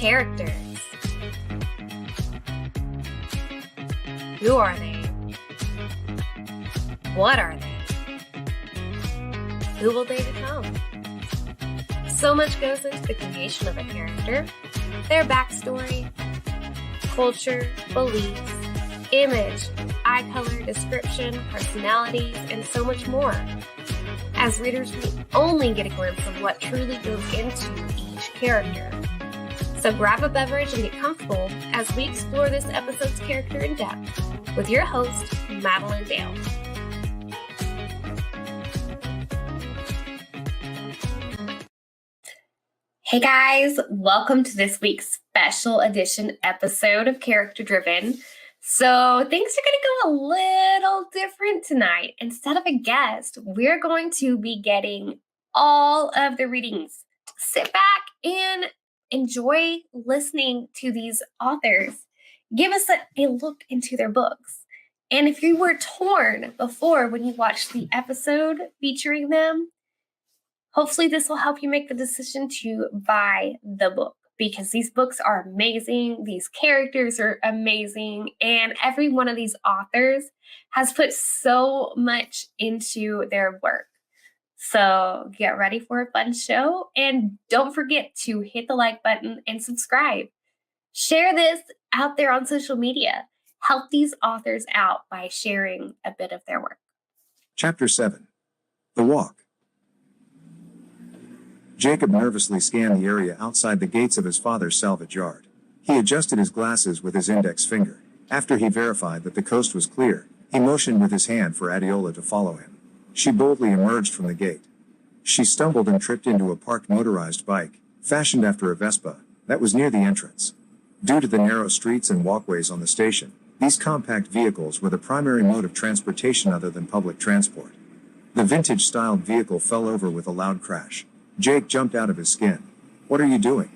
Characters. Who are they? What are they? Who will they become? So much goes into the creation of a character, their backstory, culture, beliefs, image, eye color, description, personalities, and so much more. As readers, we only get a glimpse of what truly goes into each character. So grab a beverage and get comfortable as we explore this episode's character in depth with your host, Madilynn Dale. Hey guys, welcome to this week's special edition episode of Character Driven. So things are going to go a little different tonight. Instead of a guest, we're going to be getting all of the readings. Sit back and enjoy listening to these authors. Give us a look into their books. And if you were torn before when you watched the episode featuring them, hopefully this will help you make the decision to buy the book, because these books are amazing, these characters are amazing, and every one of these authors has put so much into their work. So get ready for a fun show, and don't forget to hit the like button and subscribe. Share this out there on social media. Help these authors out by sharing a bit of their work. Chapter 7. The Walk. Jacob nervously scanned the area outside the gates of his father's salvage yard. He adjusted his glasses with his index finger. After he verified that the coast was clear, he motioned with his hand for Adiola to follow him. She boldly emerged from the gate. She stumbled and tripped into a parked motorized bike, fashioned after a Vespa, that was near the entrance. Due to the narrow streets and walkways on the station, these compact vehicles were the primary mode of transportation other than public transport. The vintage-styled vehicle fell over with a loud crash. Jake jumped out of his skin. "What are you doing?"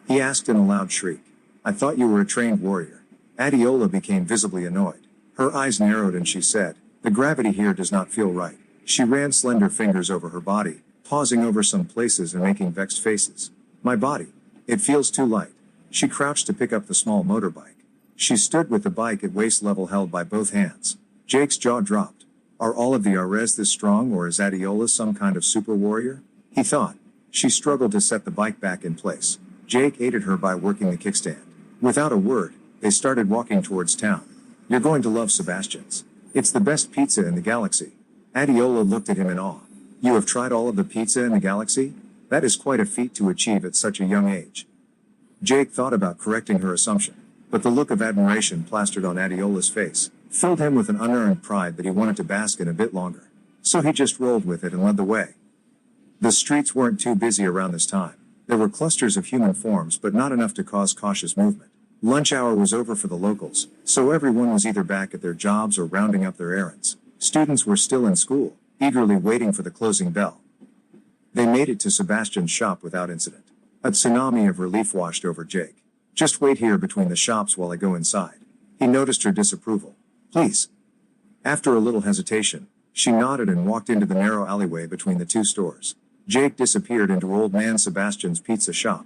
he asked in a loud shriek. "I thought you were a trained warrior." Adiola became visibly annoyed. Her eyes narrowed and she said, "The gravity here does not feel right." She ran slender fingers over her body, pausing over some places and making vexed faces. "My body. It feels too light." She crouched to pick up the small motorbike. She stood with the bike at waist level held by both hands. Jake's jaw dropped. Are all of the Ares this strong, or is Adiola some kind of super warrior? He thought. She struggled to set the bike back in place. Jake aided her by working the kickstand. Without a word, they started walking towards town. "You're going to love Sebastian's. It's the best pizza in the galaxy." Adiola looked at him in awe. "You have tried all of the pizza in the galaxy? That is quite a feat to achieve at such a young age." Jake thought about correcting her assumption, but the look of admiration plastered on Adiola's face filled him with an unearned pride that he wanted to bask in a bit longer. So he just rolled with it and led the way. The streets weren't too busy around this time. There were clusters of human forms, but not enough to cause cautious movement. Lunch hour was over for the locals, so everyone was either back at their jobs or rounding up their errands. Students were still in school, eagerly waiting for the closing bell. They made it to Sebastian's shop without incident. A tsunami of relief washed over Jake. "Just wait here between the shops while I go inside." He noticed her disapproval. "Please." After a little hesitation, she nodded and walked into the narrow alleyway between the two stores. Jake disappeared into old man Sebastian's pizza shop.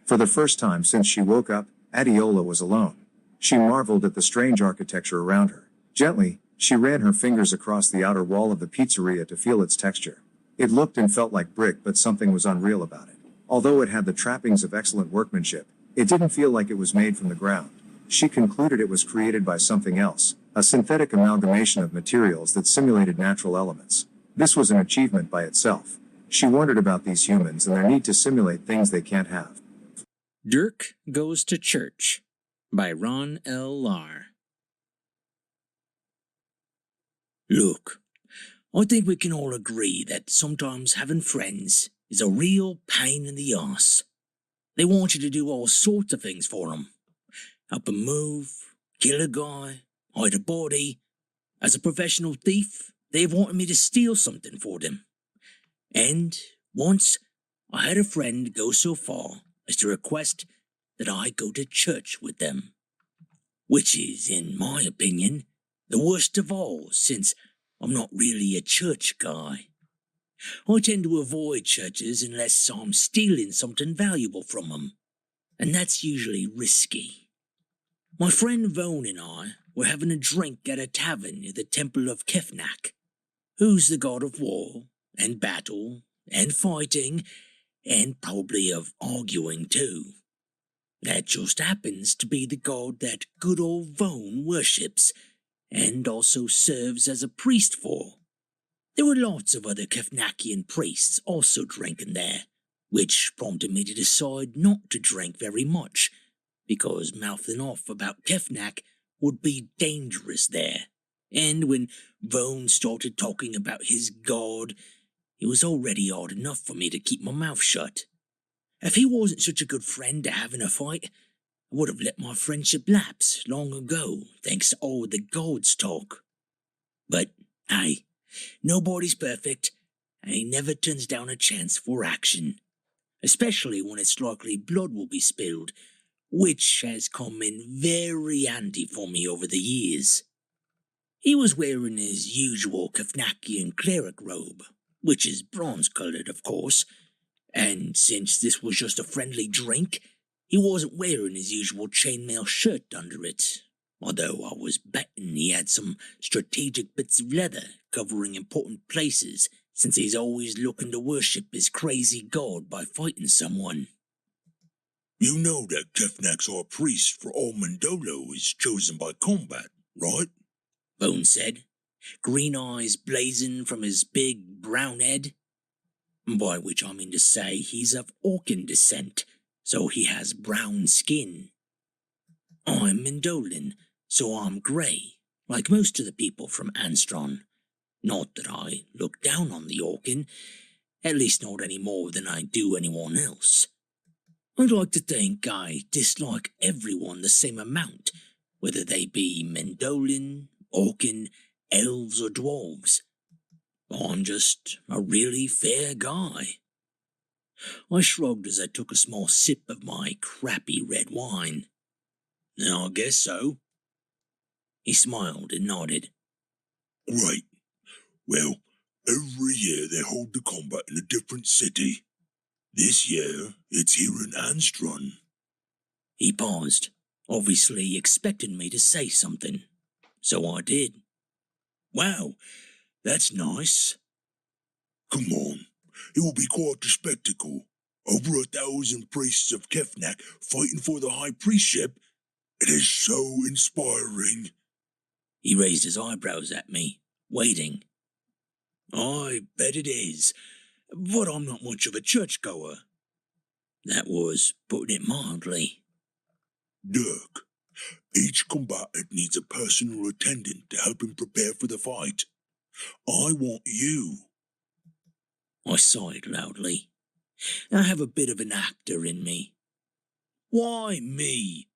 For the first time since she woke up, Adiola was alone. She marveled at the strange architecture around her. Gently, she ran her fingers across the outer wall of the pizzeria to feel its texture. It looked and felt like brick, but something was unreal about it. Although it had the trappings of excellent workmanship, it didn't feel like it was made from the ground. She concluded it was created by something else, a synthetic amalgamation of materials that simulated natural elements. This was an achievement by itself. She wondered about these humans and their need to simulate things they can't have. Dirk Goes to Church by Ron L. Lahr. Look, I think we can all agree that sometimes having friends is a real pain in the arse. They want you to do all sorts of things for them. Help 'em move, kill a guy, hide a body. As a professional thief, they've wanted me to steal something for them. And once I had a friend go so far as to request that I go to church with them, which is, in my opinion, the worst of all, since I'm not really a church guy. I tend to avoid churches unless I'm stealing something valuable from them. and that's usually risky. My friend Vone and I were having a drink at a tavern near the Temple of Kefnak, who's the god of war, and battle, and fighting, and probably of arguing too. That just happens to be the god that good old Vone worships, and also serves as a priest for. There were lots of other Kefnakian priests also drinking there, which prompted me to decide not to drink very much, because mouthing off about Kefnak would be dangerous there. And when Vone started talking about his god, it was already hard enough for me to keep my mouth shut. If he wasn't such a good friend to have in a fight, I would have let my friendship lapse long ago, thanks to all the gods talk. But, hey, nobody's perfect, and he never turns down a chance for action, especially when it's likely blood will be spilled, which has come in very handy for me over the years. He was wearing his usual Kefnakian cleric robe, which is bronze-coloured, of course, and since this was just a friendly drink, he wasn't wearing his usual chainmail shirt under it, although I was betting he had some strategic bits of leather covering important places, since he's always looking to worship his crazy god by fighting someone. You know that Kefnak's our priest for all Mandolo is chosen by combat, right? Vone said, green eyes blazing from his big brown head. By which I mean to say he's of Orcan descent, so he has brown skin. I'm Mendolan, so I'm grey, like most of the people from Anstron. Not that I look down on the Orcan, at least not any more than I do anyone else. I'd like to think I dislike everyone the same amount, whether they be Mendolan, Orcan, elves or dwarves. I'm just a really fair guy. I shrugged as I took a small sip of my crappy red wine. I guess so. He smiled and nodded. Great. Well, every year they hold the combat in a different city. This year, it's here in Anstron. He paused, obviously expecting me to say something. So I did. Wow, that's nice. Come on, it will be quite a spectacle. Over 1,000 priests of Kefnak fighting for the high priestship. It is so inspiring. He raised his eyebrows at me, waiting. I bet it is, but I'm not much of a churchgoer. That was putting it mildly. Dirk, each combatant needs a personal attendant to help him prepare for the fight. I want you. I sighed loudly. I have a bit of an actor in me. Why me?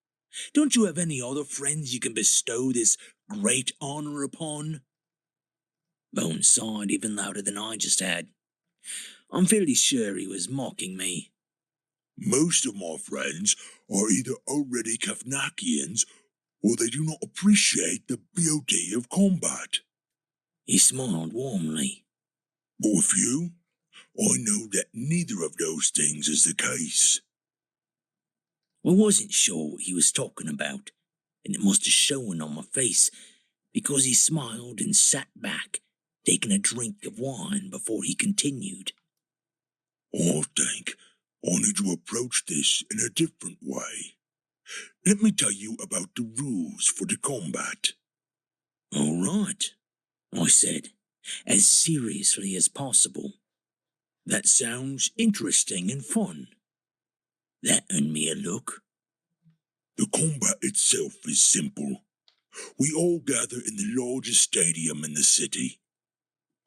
Don't you have any other friends you can bestow this great honor upon? Vone sighed even louder than I just had. I'm fairly sure he was mocking me. Most of my friends are either already Kefnakians or they do not appreciate the beauty of combat. He smiled warmly. But with you, I know that neither of those things is the case. I wasn't sure what he was talking about, and it must have shown on my face, because he smiled and sat back, taking a drink of wine before he continued. I think I need to approach this in a different way. Let me tell you about the rules for the combat. All right, I said, as seriously as possible. That sounds interesting and fun. That earned me a look. The combat itself is simple. We all gather in the largest stadium in the city.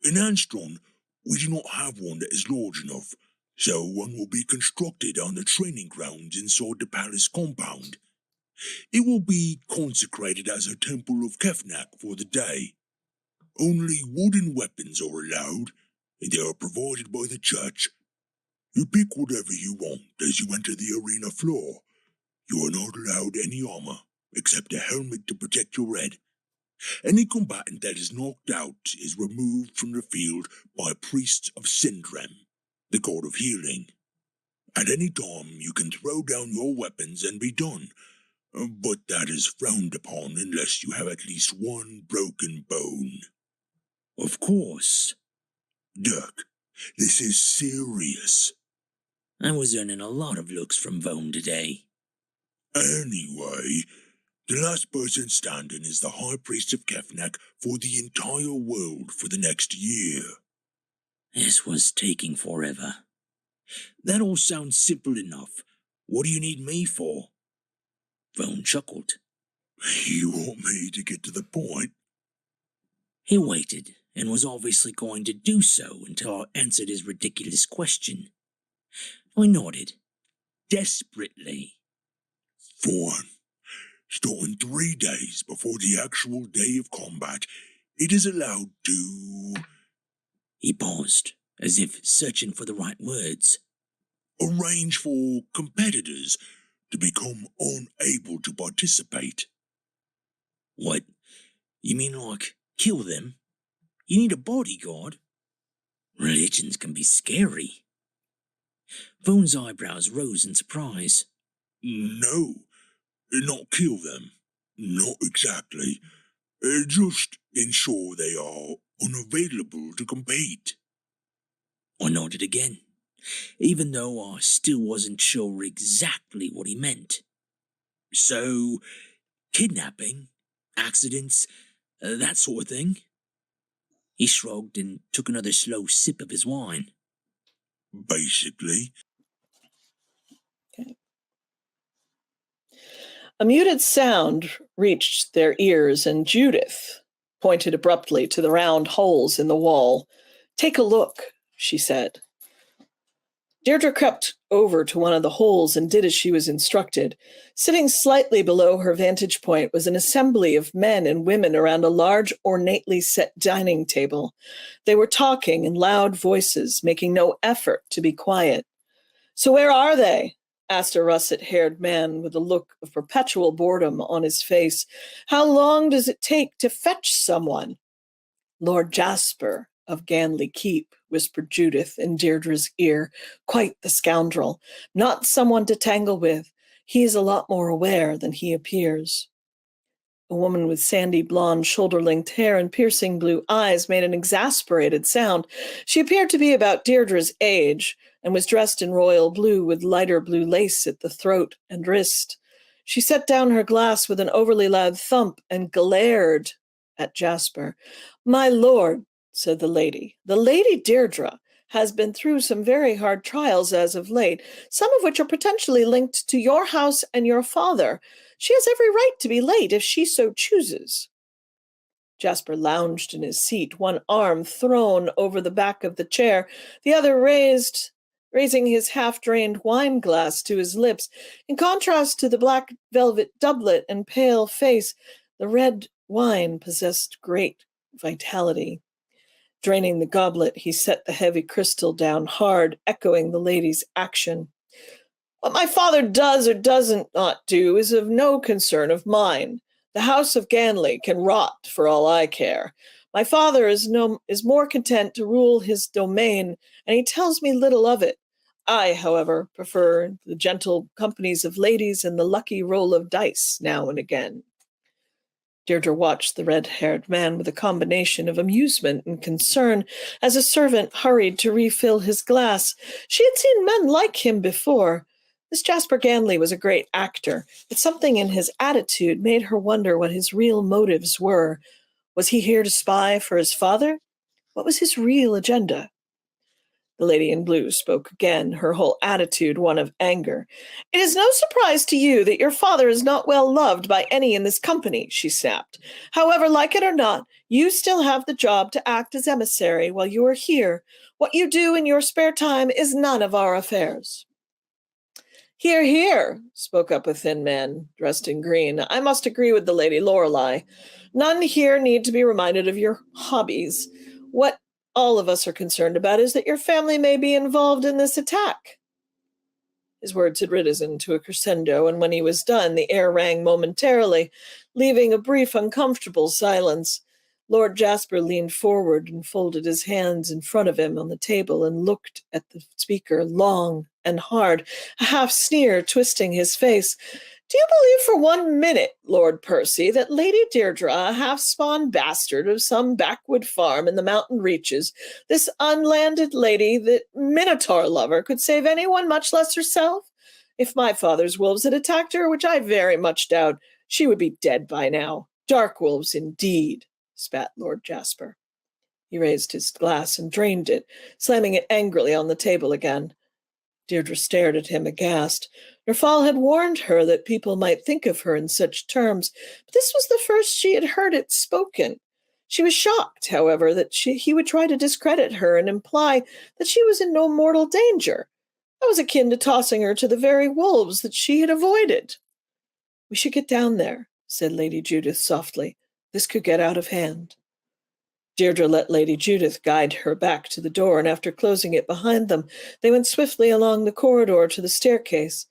In Anstron, we do not have one that is large enough, so one will be constructed on the training grounds inside the palace compound. It will be consecrated as a temple of Kefnak for the day. Only wooden weapons are allowed, and they are provided by the church. You pick whatever you want as you enter the arena floor. You are not allowed any armor, except a helmet to protect your head. Any combatant that is knocked out is removed from the field by priests of Syndrem, the god of healing. At any time, you can throw down your weapons and be done. But that is frowned upon unless you have at least one broken bone. Of course. Dirk, this is serious. I was earning a lot of looks from Vone today. Anyway, the last person standing is the High Priest of Kefnak for the entire world for the next year. This was taking forever. That all sounds simple enough. What do you need me for? Vone chuckled. You want me to get to the point? He waited, and was obviously going to do so until I answered his ridiculous question. I nodded, desperately. Fine. Starting 3 days before the actual day of combat, it is allowed to... He paused, as if searching for the right words. Arrange for competitors to become unable to participate. What? You mean like kill them? You need a bodyguard? Religions can be scary. Vone's eyebrows rose in surprise. No, not kill them. Not exactly. Just ensure they are unavailable to compete. I nodded again, even though I still wasn't sure exactly what he meant. So, kidnapping, accidents, that sort of thing? He shrugged and took another slow sip of his wine. Basically. Okay. A muted sound reached their ears, and Judith pointed abruptly to the round holes in the wall. "Take a look," she said. Deirdre crept over to one of the holes and did as she was instructed. Sitting slightly below her vantage point was an assembly of men and women around a large, ornately set dining table. They were talking in loud voices, making no effort to be quiet. "So where are they?" asked a russet-haired man with a look of perpetual boredom on his face. "How long does it take to fetch someone?" "Lord Jasper of Ganley Keep," whispered Judith in Deirdre's ear. "Quite the scoundrel. Not someone to tangle with. He is a lot more aware than he appears." A woman with sandy blonde shoulder-length hair and piercing blue eyes made an exasperated sound. She appeared to be about Deirdre's age and was dressed in royal blue with lighter blue lace at the throat and wrist. She set down her glass with an overly loud thump and glared at Jasper. "My lord," said the lady Deirdre has been through some very hard trials as of late, some of which are potentially linked to your house and your father. She has every right to be late if she so chooses." Jasper lounged in his seat, one arm thrown over the back of the chair, the other raising his half-drained wine glass to his lips. In contrast to the black velvet doublet and pale face, the red wine possessed great vitality. Draining the goblet, he set the heavy crystal down hard, echoing the lady's action. "What my father does or doesn't not do is of no concern of mine. The house of Ganley can rot for all I care. My father is more content to rule his domain, and he tells me little of it. I, however, prefer the gentle companies of ladies and the lucky roll of dice now and again." Deirdre watched the red-haired man with a combination of amusement and concern as a servant hurried to refill his glass. She had seen men like him before. This Jasper Ganley was a great actor, but something in his attitude made her wonder what his real motives were. Was he here to spy for his father? What was his real agenda? The lady in blue spoke again, her whole attitude one of anger. "It is no surprise to you that your father is not well loved by any in this company," she snapped. "However, like it or not, you still have the job to act as emissary while you are here. What you do in your spare time is none of our affairs." "Hear, hear," spoke up a thin man dressed in green. "I must agree with the Lady Lorelei. None here need to be reminded of your hobbies. What all of us are concerned about is that your family may be involved in this attack." His words had risen to a crescendo, and when he was done, the air rang momentarily, leaving a brief, uncomfortable silence. Lord Jasper leaned forward and folded his hands in front of him on the table and looked at the speaker long and hard, a half sneer twisting his face. "Do you believe for 1 minute, Lord Percy, that Lady Deirdre, a half-spawn bastard of some backwood farm in the mountain reaches, this unlanded lady, that Minotaur lover, could save anyone, much less herself? If my father's wolves had attacked her, which I very much doubt, she would be dead by now. Dark wolves indeed," spat Lord Jasper. He raised his glass and drained it, slamming it angrily on the table again. Deirdre stared at him aghast. Nerfal had warned her that people might think of her in such terms, but this was the first she had heard it spoken. She was shocked, however, that he would try to discredit her and imply that she was in no mortal danger. That was akin to tossing her to the very wolves that she had avoided. "We should get down there," said Lady Judith softly. "This could get out of hand." Deirdre let Lady Judith guide her back to the door, and after closing it behind them, they went swiftly along the corridor to the staircase.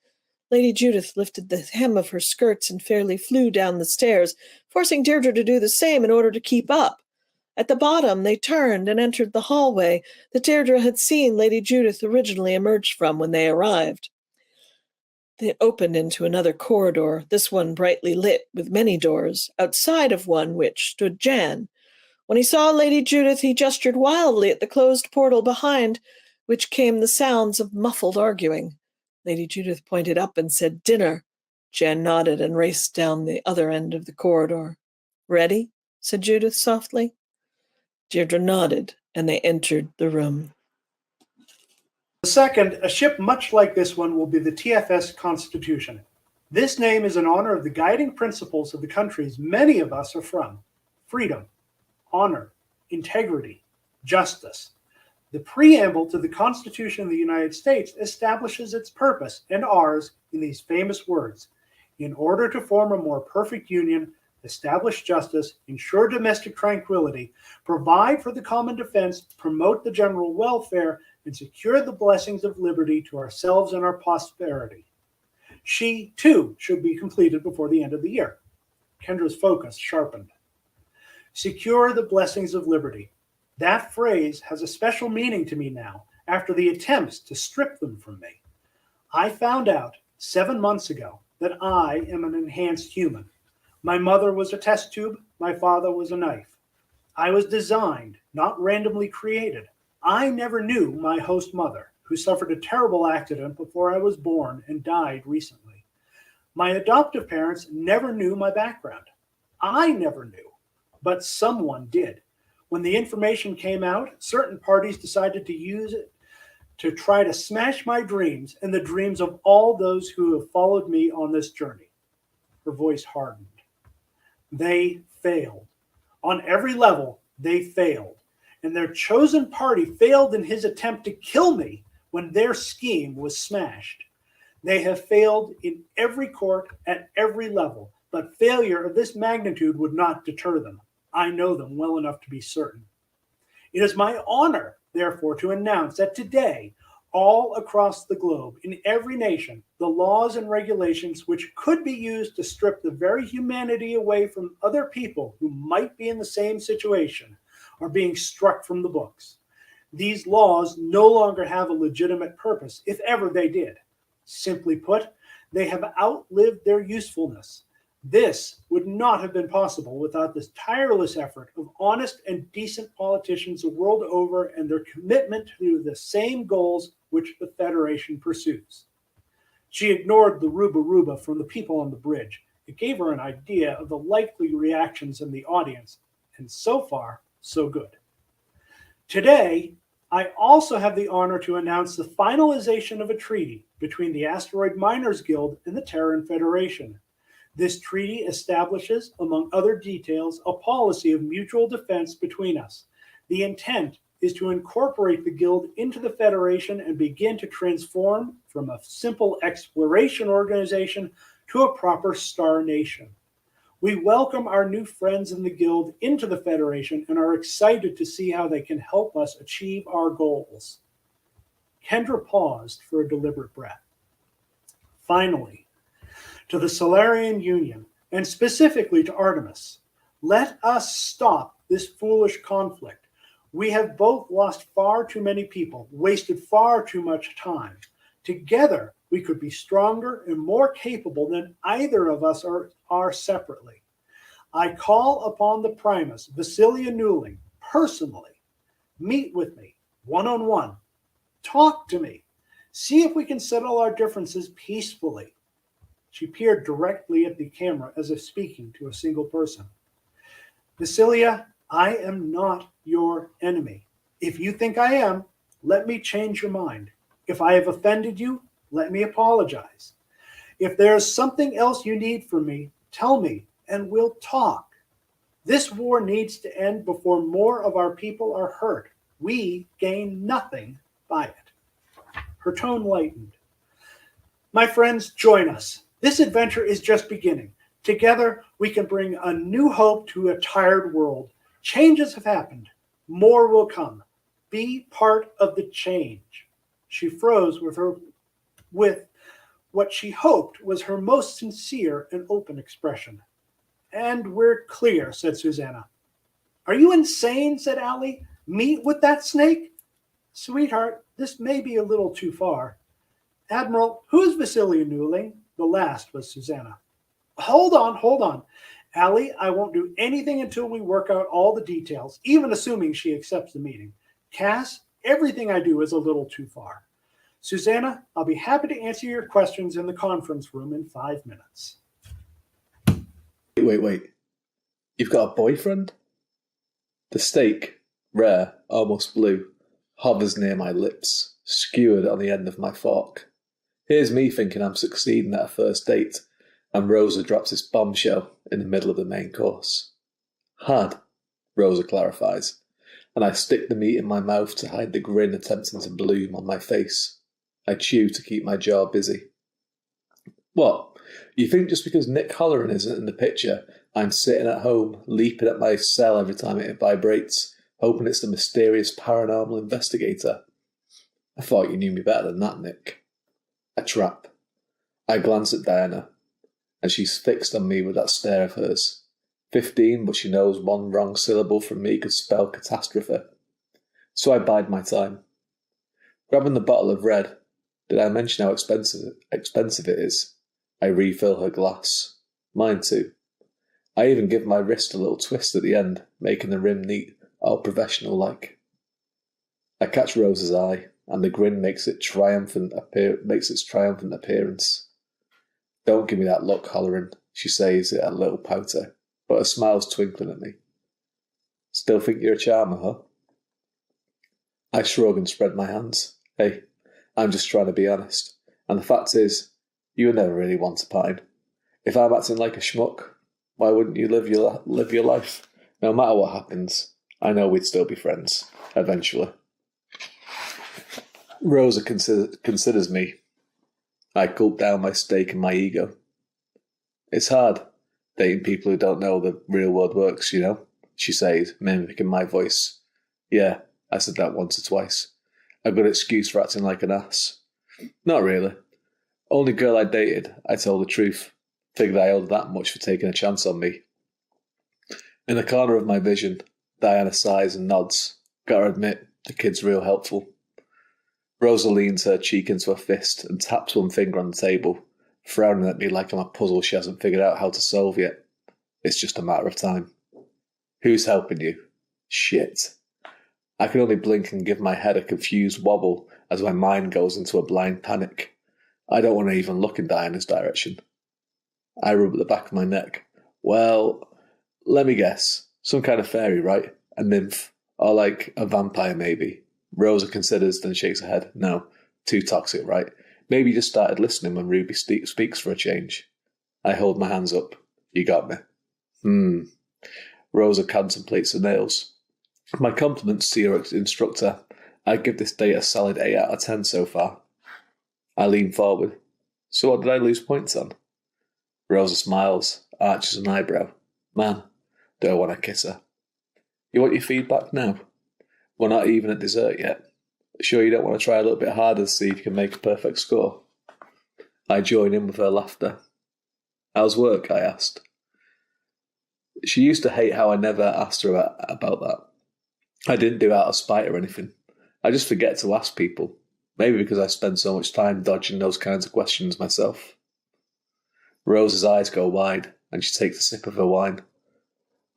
Lady Judith lifted the hem of her skirts and fairly flew down the stairs, forcing Deirdre to do the same in order to keep up. At the bottom, they turned and entered the hallway that Deirdre had seen Lady Judith originally emerge from when they arrived. They opened into another corridor, this one brightly lit with many doors, outside of one which stood Jan. When he saw Lady Judith, he gestured wildly at the closed portal behind which came the sounds of muffled arguing. Lady Judith pointed up and said, "Dinner." Jan nodded and raced down the other end of the corridor. "Ready?" said Judith softly. Deirdre nodded, and they entered the room. The second, a ship much like this one, will be the TFS Constitution. This name is in honor of the guiding principles of the countries many of us are from: freedom, honor, integrity, justice. The preamble to the Constitution of the United States establishes its purpose and ours in these famous words: in order to form a more perfect union, establish justice, ensure domestic tranquility, provide for the common defense, promote the general welfare, and secure the blessings of liberty to ourselves and our posterity. She, too, should be completed before the end of the year. Kendra's focus sharpened. Secure the blessings of liberty. That phrase has a special meaning to me now, after the attempts to strip them from me. I found out 7 months ago that I am an enhanced human. My mother was a test tube, my father was a knife. I was designed, not randomly created. I never knew my host mother, who suffered a terrible accident before I was born and died recently. My adoptive parents never knew my background. I never knew. But someone did. When the information came out, certain parties decided to use it to try to smash my dreams and the dreams of all those who have followed me on this journey. Her voice hardened. They failed. On every level, they failed. And their chosen party failed in his attempt to kill me when their scheme was smashed. They have failed in every court at every level, but failure of this magnitude would not deter them. I know them well enough to be certain. It is my honor, therefore, to announce that today, all across the globe, in every nation, the laws and regulations which could be used to strip the very humanity away from other people who might be in the same situation are being struck from the books. These laws no longer have a legitimate purpose, if ever they did. Simply put, they have outlived their usefulness. This would not have been possible without this tireless effort of honest and decent politicians the world over and their commitment to the same goals which the Federation pursues. She ignored the ruba from the people on the bridge. It gave her an idea of the likely reactions in the audience, and so far, so good. Today, I also have the honor to announce the finalization of a treaty between the Asteroid Miners Guild and the Terran Federation. This treaty establishes, among other details, a policy of mutual defense between us. The intent is to incorporate the Guild into the Federation and begin to transform from a simple exploration organization to a proper star nation. We welcome our new friends in the Guild into the Federation and are excited to see how they can help us achieve our goals. Kendra paused for a deliberate breath. Finally, to the Solarian Union, and specifically to Artemis, let us stop this foolish conflict. We have both lost far too many people, wasted far too much time. Together, we could be stronger and more capable than either of us are separately. I call upon the Primus, Vasilia Newling, personally. Meet with me, one-on-one. Talk to me. See if we can settle our differences peacefully. She peered directly at the camera as if speaking to a single person. Vasilia, I am not your enemy. If you think I am, let me change your mind. If I have offended you, let me apologize. If there is something else you need from me, tell me, and we'll talk. This war needs to end before more of our people are hurt. We gain nothing by it. Her tone lightened. My friends, join us. This adventure is just beginning. Together, we can bring a new hope to a tired world. Changes have happened. More will come. Be part of the change. She froze with what she hoped was her most sincere and open expression. And we're clear, said Susanna. Are you insane, said Allie. Meet with that snake? Sweetheart, this may be a little too far. Admiral, who's Vasilia Newling? The last was Susanna. Hold on. Allie, I won't do anything until we work out all the details, even assuming she accepts the meeting. Cass, everything I do is a little too far. Susanna, I'll be happy to answer your questions in the conference room in 5 minutes. Wait. You've got a boyfriend? The steak, rare, almost blue, hovers near my lips, skewered on the end of my fork. Here's me thinking I'm succeeding at a first date, and Rosa drops this bombshell in the middle of the main course. Had, Rosa clarifies, and I stick the meat in my mouth to hide the grin attempting to bloom on my face. I chew to keep my jaw busy. What? You think just because Nick Holleran isn't in the picture, I'm sitting at home, leaping at my cell every time it vibrates, hoping it's the mysterious paranormal investigator? I thought you knew me better than that, Nick. A trap. I glance at Diana, and she's fixed on me with that stare of hers. 15, but she knows one wrong syllable from me could spell catastrophe. So I bide my time. Grabbing the bottle of red, did I mention how expensive it is? I refill her glass. Mine too. I even give my wrist a little twist at the end, making the rim neat, all professional-like. I catch Rosa's eye, and the grin makes its triumphant appearance. Don't give me that look, Holleran, she says it a little pouter, but her smile's twinkling at me. Still think you're a charmer, huh? I shrug and spread my hands. Hey, I'm just trying to be honest. And the fact is, you were never really one to pine. If I'm acting like a schmuck, why wouldn't you live your life? No matter what happens, I know we'd still be friends, eventually. Rosa considers me. I gulp down my steak and my ego. It's hard, dating people who don't know the real world works, you know, she says, mimicking my voice. Yeah, I said that once or twice. A good excuse for acting like an ass. Not really. Only girl I dated, I told the truth. Figured I owed that much for taking a chance on me. In the corner of my vision, Diana sighs and nods. Gotta admit, the kid's real helpful. Rosa leans her cheek into a fist and taps one finger on the table, frowning at me like I'm a puzzle she hasn't figured out how to solve yet. It's just a matter of time. Who's helping you? Shit. I can only blink and give my head a confused wobble as my mind goes into a blind panic. I don't want to even look in Diana's direction. I rub at the back of my neck. Well, let me guess. Some kind of fairy, right? A nymph. Or like a vampire, maybe. Rosa considers, then shakes her head. No, too toxic, right? Maybe you just started listening when Ruby speaks for a change. I hold my hands up. You got me. Rosa contemplates her nails. My compliments to your instructor. I'd give this date a solid 8 out of 10 so far. I lean forward. So what did I lose points on? Rosa smiles, arches an eyebrow. Man, do I want to kiss her. You want your feedback now? We're not even at dessert yet. Sure you don't want to try a little bit harder to see if you can make a perfect score? I join in with her laughter. How's work? I asked. She used to hate how I never asked her about that. I didn't do it out of spite or anything. I just forget to ask people. Maybe because I spend so much time dodging those kinds of questions myself. Rose's eyes go wide, and she takes a sip of her wine.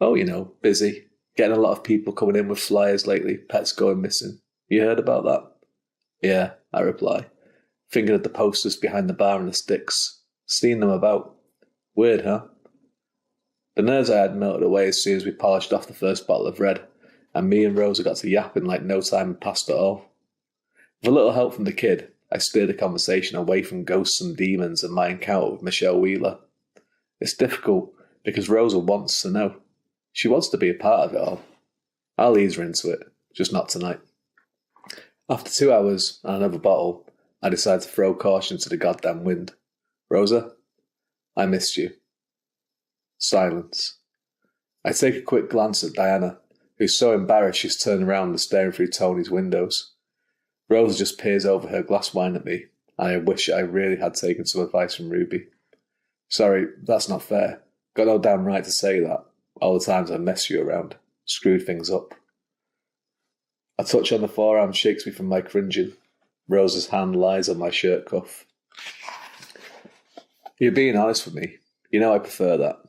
Oh, busy. Getting a lot of people coming in with flyers lately, pets going missing. You heard about that? Yeah, I reply, thinking of the posters behind the bar and the sticks. Seeing them about. Weird, huh? The nerves I had melted away as soon as we polished off the first bottle of red, and me and Rosa got to yapping like no time had passed at all. With a little help from the kid, I steered the conversation away from ghosts and demons and my encounter with Michelle Wheeler. It's difficult because Rosa wants to know. She wants to be a part of it all. I'll ease her into it, just not tonight. After 2 hours and another bottle, I decide to throw caution to the goddamn wind. Rosa, I missed you. Silence. I take a quick glance at Diana, who's so embarrassed she's turned around and staring through Tony's windows. Rosa just peers over her glass wine at me, and I wish I really had taken some advice from Ruby. Sorry, that's not fair. Got no damn right to say that. All the times I messed you around, screwed things up. A touch on the forearm shakes me from my cringing. Rosa's hand lies on my shirt cuff. You're being honest with me. You know I prefer that.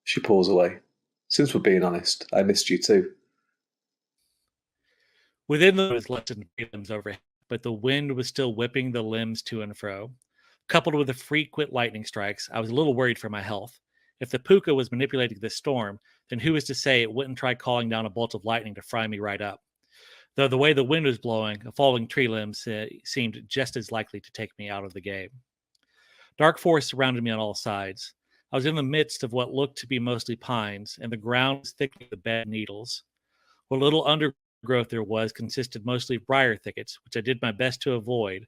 She pulls away. Since we're being honest, I missed you too. Within the was less than 3 limbs overhead, but the wind was still whipping the limbs to and fro. Coupled with the frequent lightning strikes, I was a little worried for my health. If the puka was manipulating this storm, then who is to say it wouldn't try calling down a bolt of lightning to fry me right up? Though the way the wind was blowing, a falling tree limb seemed just as likely to take me out of the game. Dark forest surrounded me on all sides. I was in the midst of what looked to be mostly pines, and the ground was thick with the bed needles. What little undergrowth there was consisted mostly of briar thickets, which I did my best to avoid,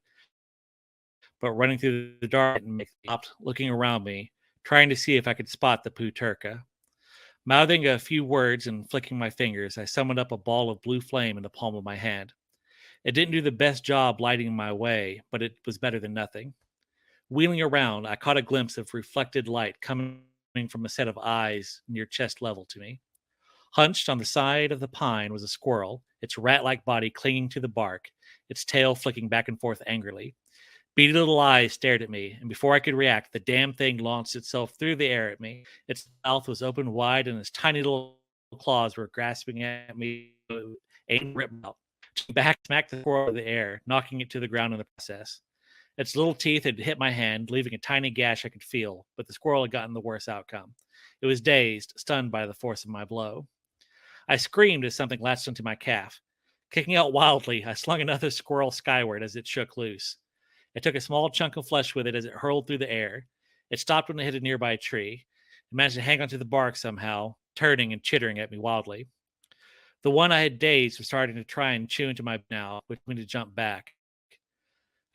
but running through the dark and stopped looking around me, trying to see if I could spot the puturka. Mouthing a few words and flicking my fingers, I summoned up a ball of blue flame in the palm of my hand. It didn't do the best job lighting my way, but it was better than nothing. Wheeling around, I caught a glimpse of reflected light coming from a set of eyes near chest level to me. Hunched on the side of the pine was a squirrel, its rat-like body clinging to the bark, its tail flicking back and forth angrily. Beady little eyes stared at me, and before I could react, the damn thing launched itself through the air at me. Its mouth was open wide, and its tiny little claws were grasping at me, aimed rip out. Back smacked the squirrel in the air, knocking it to the ground in the process. Its little teeth had hit my hand, leaving a tiny gash I could feel, but the squirrel had gotten the worse outcome. It was dazed, stunned by the force of my blow. I screamed as something latched onto my calf. Kicking out wildly, I slung another squirrel skyward as it shook loose. It took a small chunk of flesh with it as it hurled through the air. It stopped when it hit a nearby tree. It managed to hang onto the bark somehow, turning and chittering at me wildly. The one I had dazed was starting to try and chew into my now, which made me to jump back.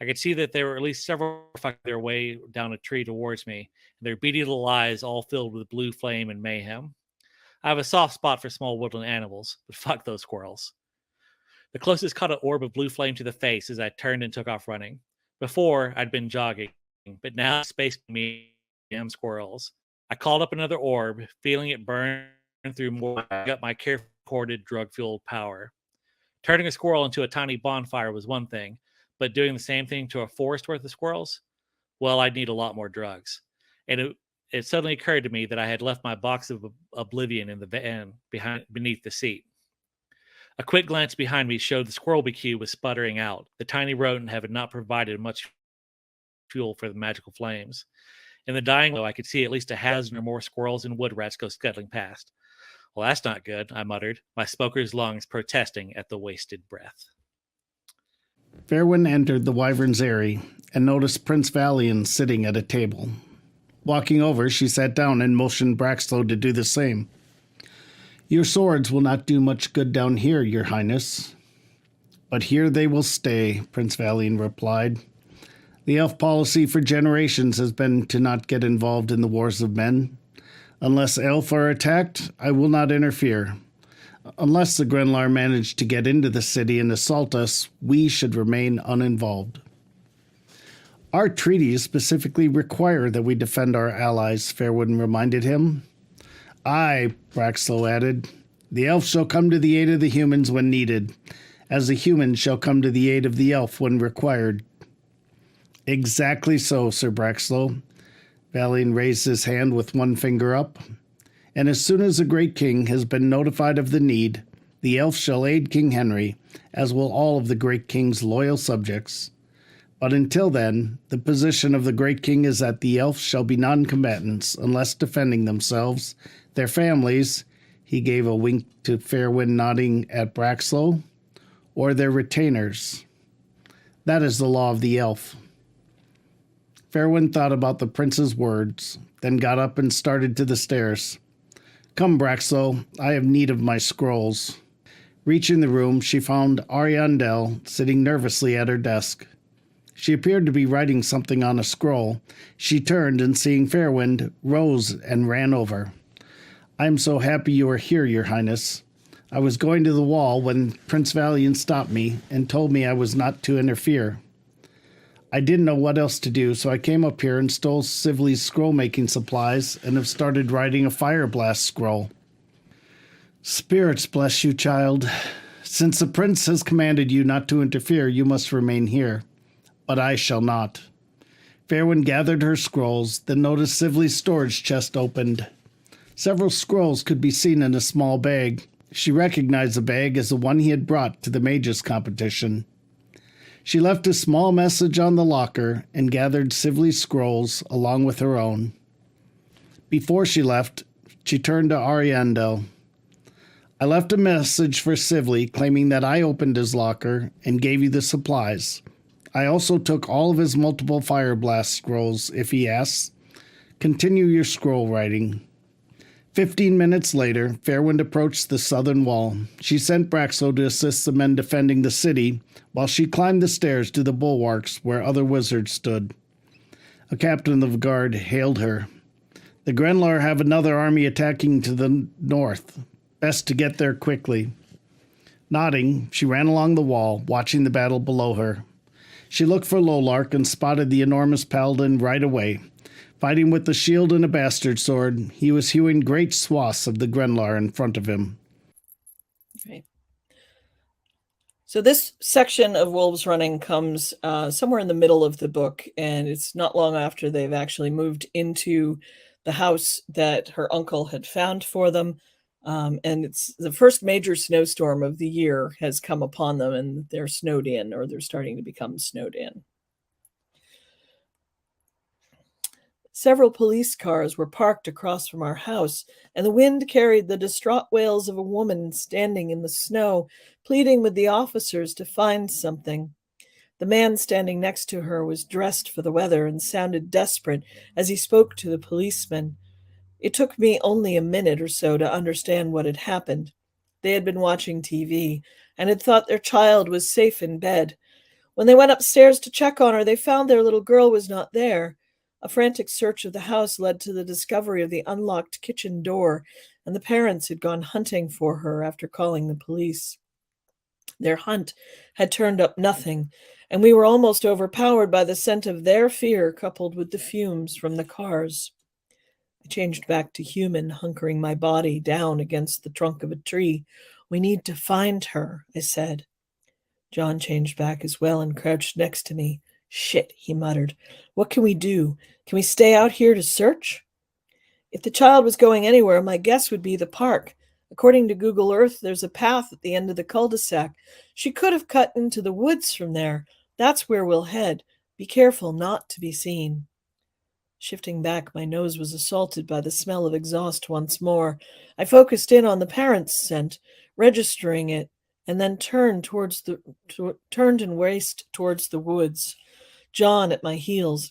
I could see that there were at least several fucking their way down a tree towards me, and their beady little eyes all filled with blue flame and mayhem. I have a soft spot for small woodland animals, but fuck those squirrels. The closest caught an orb of blue flame to the face as I turned and took off running. Before, I'd been jogging, but now space me damn squirrels. I called up another orb, feeling it burn through more. I got my carefully recorded drug-fueled power. Turning a squirrel into a tiny bonfire was one thing, but doing the same thing to a forest worth of squirrels? Well, I'd need a lot more drugs. And it suddenly occurred to me that I had left my box of Oblivion in the van beneath the seat. A quick glance behind me showed the squirrel BQ was sputtering out. The tiny rodent had not provided much fuel for the magical flames. In the dying glow, I could see at least a dozen or more squirrels and wood rats go scuttling past. Well, that's not good, I muttered, my smoker's lungs protesting at the wasted breath. Fairwind entered the wyvern's eyrie and noticed Prince Valian sitting at a table. Walking over, she sat down and motioned Braxlow to do the same. Your swords will not do much good down here, your highness. But here they will stay, Prince Valian replied. The elf policy for generations has been to not get involved in the wars of men. Unless elf are attacked, I will not interfere. Unless the Grenlar manage to get into the city and assault us, we should remain uninvolved. Our treaties specifically require that we defend our allies, Fairwind reminded him. Aye, Braxlow added. The elf shall come to the aid of the humans when needed, as the humans shall come to the aid of the elf when required. Exactly so, Sir Braxlow. Valian raised his hand with one finger up. And as soon as the great king has been notified of the need, the elf shall aid King Henry, as will all of the great king's loyal subjects. But until then, the position of the great king is that the elves shall be non-combatants unless defending themselves, their families, he gave a wink to Fairwind nodding at Braxlow, or their retainers. That is the law of the elf. Fairwind thought about the prince's words, then got up and started to the stairs. Come, Braxlow, I have need of my scrolls. Reaching the room, she found Ariandel sitting nervously at her desk. She appeared to be writing something on a scroll. She turned and, seeing Fairwind, rose and ran over. I am so happy you are here, Your Highness. I was going to the wall when Prince Valiant stopped me and told me I was not to interfere. I didn't know what else to do, so I came up here and stole Sibley's scroll-making supplies and have started writing a fire blast scroll. Spirits bless you, child. Since the prince has commanded you not to interfere, you must remain here. But I shall not. Fairwind gathered her scrolls, then noticed Sibley's storage chest opened. Several scrolls could be seen in a small bag. She recognized the bag as the one he had brought to the mages competition. She left a small message on the locker and gathered Sibley's scrolls along with her own. Before she left, she turned to Ariandel. I left a message for Sibley claiming that I opened his locker and gave you the supplies. I also took all of his multiple fire blast scrolls, if he asks. Continue your scroll writing. 15 minutes later, Fairwind approached the southern wall. She sent Braxlow to assist the men defending the city, while she climbed the stairs to the bulwarks where other wizards stood. A captain of the guard hailed her. The Grenlar have another army attacking to the north. Best to get there quickly. Nodding, she ran along the wall, watching the battle below her. She looked for Lolark and spotted the enormous paladin right away. Fighting with a shield and a bastard sword, he was hewing great swaths of the Grenlar in front of him. Okay. So this section of Wolves Running comes somewhere in the middle of the book, and it's not long after they've actually moved into the house that her uncle had found for them. And it's the first major snowstorm of the year has come upon them, and they're snowed in, or they're starting to become snowed in. Several police cars were parked across from our house, and the wind carried the distraught wails of a woman standing in the snow, pleading with the officers to find something. The man standing next to her was dressed for the weather and sounded desperate as he spoke to the policeman. It took me only a minute or so to understand what had happened. They had been watching TV and had thought their child was safe in bed. When they went upstairs to check on her, they found their little girl was not there. A frantic search of the house led to the discovery of the unlocked kitchen door, and the parents had gone hunting for her after calling the police. Their hunt had turned up nothing, and we were almost overpowered by the scent of their fear coupled with the fumes from the cars. I changed back to human, hunkering my body down against the trunk of a tree. We need to find her, I said. John changed back as well and crouched next to me. Shit, he muttered. What can we do? Can we stay out here to search? If the child was going anywhere, my guess would be the park. According to Google Earth, there's a path at the end of the cul-de-sac. She could have cut into the woods from there. That's where we'll head. Be careful not to be seen. Shifting back, my nose was assaulted by the smell of exhaust once more. I focused in on the parents' scent, registering it, and then turned and raced towards the woods. John at my heels.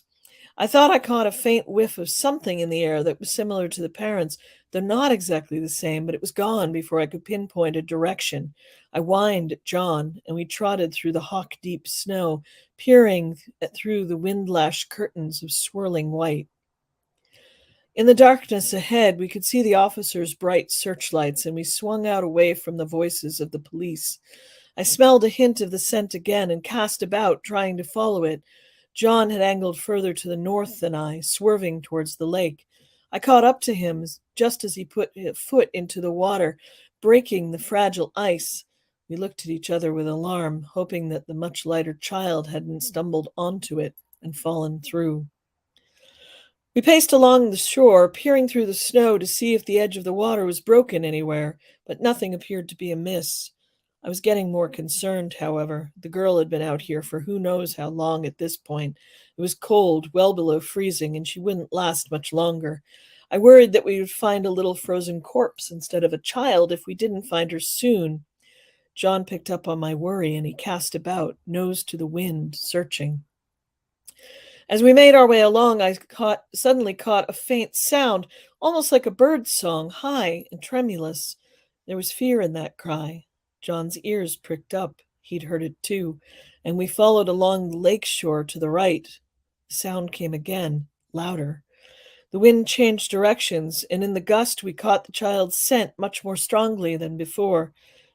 I thought I caught a faint whiff of something in the air that was similar to the parents, though not exactly the same, but it was gone before I could pinpoint a direction. I whined at John, and we trotted through the hawk-deep snow, peering through the wind-lashed curtains of swirling white. In the darkness ahead, we could see the officers' bright searchlights, and we swung out away from the voices of the police. I smelled a hint of the scent again and cast about, trying to follow it. John had angled further to the north than I, swerving towards the lake. I caught up to him just as he put his foot into the water, breaking the fragile ice. We looked at each other with alarm, hoping that the much lighter child hadn't stumbled onto it and fallen through. We paced along the shore, peering through the snow to see if the edge of the water was broken anywhere, but nothing appeared to be amiss. I was getting more concerned, however. The girl had been out here for who knows how long at this point. It was cold, well below freezing, and she wouldn't last much longer. I worried that we would find a little frozen corpse instead of a child if we didn't find her soon. John picked up on my worry, and he cast about, nose to the wind, searching. As we made our way along, I suddenly caught a faint sound, almost like a bird's song, high and tremulous. There was fear in that cry. John's ears pricked up. He'd heard it too, and we followed along the lake shore to the right. The sound came again, louder. The wind changed directions, and in the gust we caught the child's scent much more strongly than before.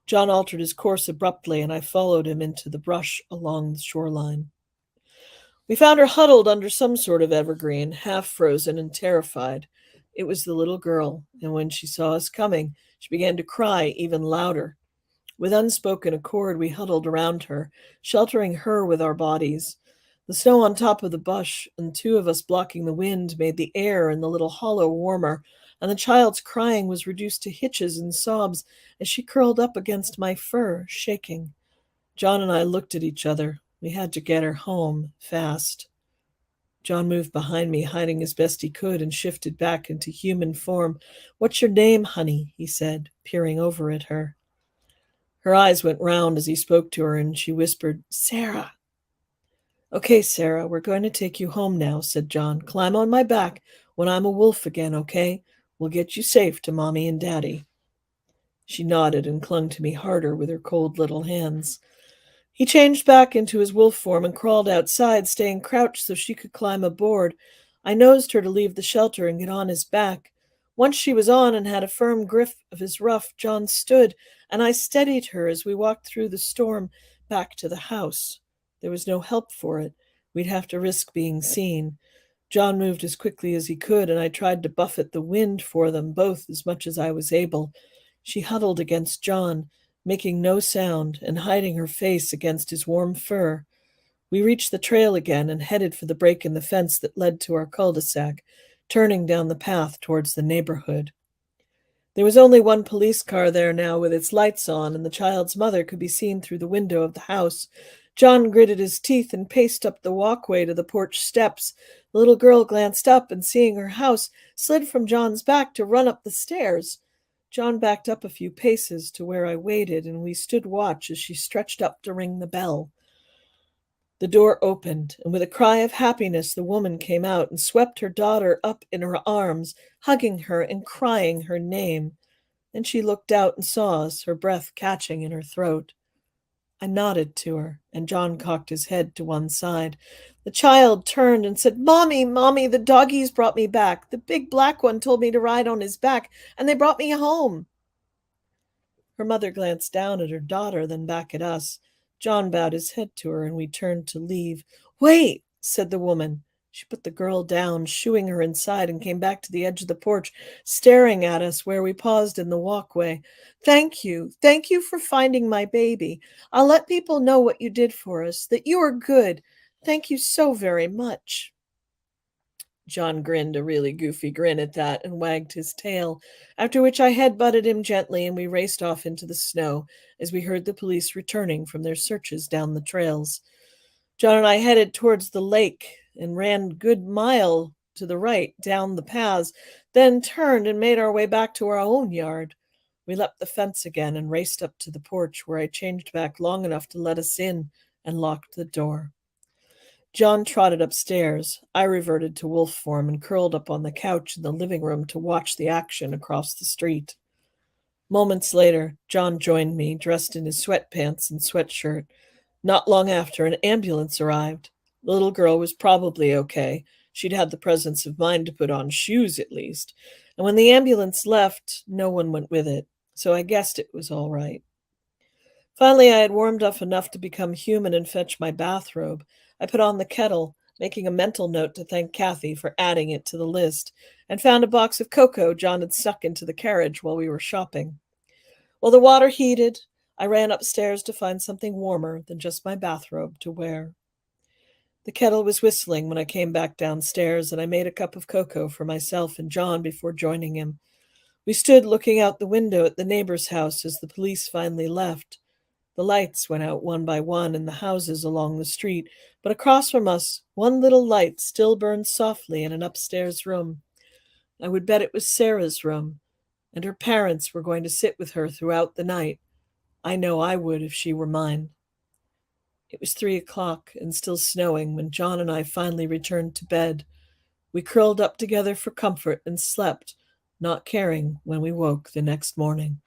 John altered his course abruptly, and I followed him into the brush along the shoreline. We found her huddled under some sort of evergreen, half frozen and terrified. It was the little girl, and when she saw us coming, she began to cry even louder. With unspoken accord, we huddled around her, sheltering her with our bodies. The snow on top of the bush and two of us blocking the wind made the air in the little hollow warmer, and the child's crying was reduced to hitches and sobs as she curled up against my fur, shaking. John and I looked at each other. We had to get her home, fast. John moved behind me, hiding as best he could, and shifted back into human form. "What's your name, honey?" he said, peering over at her. Her eyes went round as he spoke to her, and she whispered, "Sarah." "Okay, Sarah, we're going to take you home now," said John. "Climb on my back when I'm a wolf again, okay? We'll get you safe to Mommy and Daddy." She nodded and clung to me harder with her cold little hands. He changed back into his wolf form and crawled outside, staying crouched so she could climb aboard. I nosed her to leave the shelter and get on his back. Once she was on and had a firm grip of his ruff, John stood, and I steadied her as we walked through the storm back to the house. There was no help for it. We'd have to risk being seen. John moved as quickly as he could, and I tried to buffet the wind for them both as much as I was able. She huddled against John, making no sound and hiding her face against his warm fur. We reached the trail again and headed for the break in the fence that led to our cul-de-sac, turning down the path towards the neighborhood. There was only one police car there now with its lights on, and the child's mother could be seen through the window of the house. John gritted his teeth and paced up the walkway to the porch steps. The little girl glanced up and, seeing her house, slid from John's back to run up the stairs. John backed up a few paces to where I waited, and we stood watch as she stretched up to ring the bell. The door opened, and with a cry of happiness, the woman came out and swept her daughter up in her arms, hugging her and crying her name. Then she looked out and saw us, her breath catching in her throat. I nodded to her, and John cocked his head to one side. The child turned and said, "Mommy, Mommy, the doggies brought me back. The big black one told me to ride on his back, and they brought me home." Her mother glanced down at her daughter, then back at us. John bowed his head to her, and we turned to leave. "Wait," said the woman. She put the girl down, shooing her inside, and came back to the edge of the porch, staring at us where we paused in the walkway. Thank you for finding my baby. I'll let people know what you did for us, that you are good. Thank you so very much." John grinned a really goofy grin at that and wagged his tail, after which I head-butted him gently and we raced off into the snow as we heard the police returning from their searches down the trails. John and I headed towards the lake and ran a good mile to the right down the paths, then turned and made our way back to our own yard. We leapt the fence again and raced up to the porch, where I changed back long enough to let us in and locked the door. John trotted upstairs. I reverted to wolf form and curled up on the couch in the living room to watch the action across the street. Moments later, John joined me, dressed in his sweatpants and sweatshirt. Not long after, an ambulance arrived. The little girl was probably okay. She'd had the presence of mind to put on shoes, at least. And when the ambulance left, no one went with it, so I guessed it was all right. Finally, I had warmed up enough to become human and fetch my bathrobe. I put on the kettle making a mental note to thank Kathy for adding it to the list, and found a box of cocoa John had stuck into the carriage while we were shopping. While the water heated, I ran upstairs to find something warmer than just my bathrobe to wear. The kettle was whistling when I came back downstairs, and I made a cup of cocoa for myself and John before joining him. We stood looking out the window at the neighbor's house as the police finally left. The lights went out one by one in the houses along the street, but across from us, one little light still burned softly in an upstairs room. I would bet it was Sarah's room, and her parents were going to sit with her throughout the night. I know I would if she were mine. It was 3:00 and still snowing when John and I finally returned to bed. We curled up together for comfort and slept, not caring when we woke the next morning.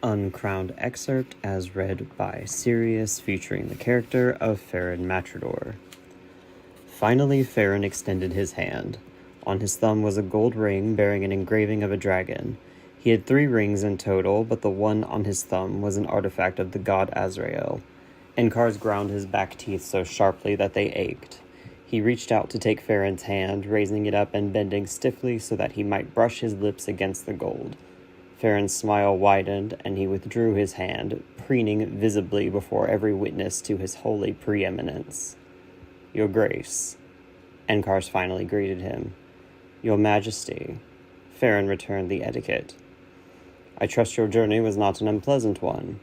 Uncrowned excerpt as read by Sirius, featuring the character of Farron Matrador. Finally, Farron extended his hand. On his thumb was a gold ring bearing an engraving of a dragon. He had 3 rings in total, but the one on his thumb was an artifact of the god Azrael. Enkars ground his back teeth so sharply that they ached. He reached out to take Farron's hand, raising it up and bending stiffly so that he might brush his lips against the gold. Farron's smile widened, and he withdrew his hand, preening visibly before every witness to his holy preeminence. "Your Grace," Enkars finally greeted him. "Your Majesty," Farron returned the etiquette. "I trust your journey was not an unpleasant one."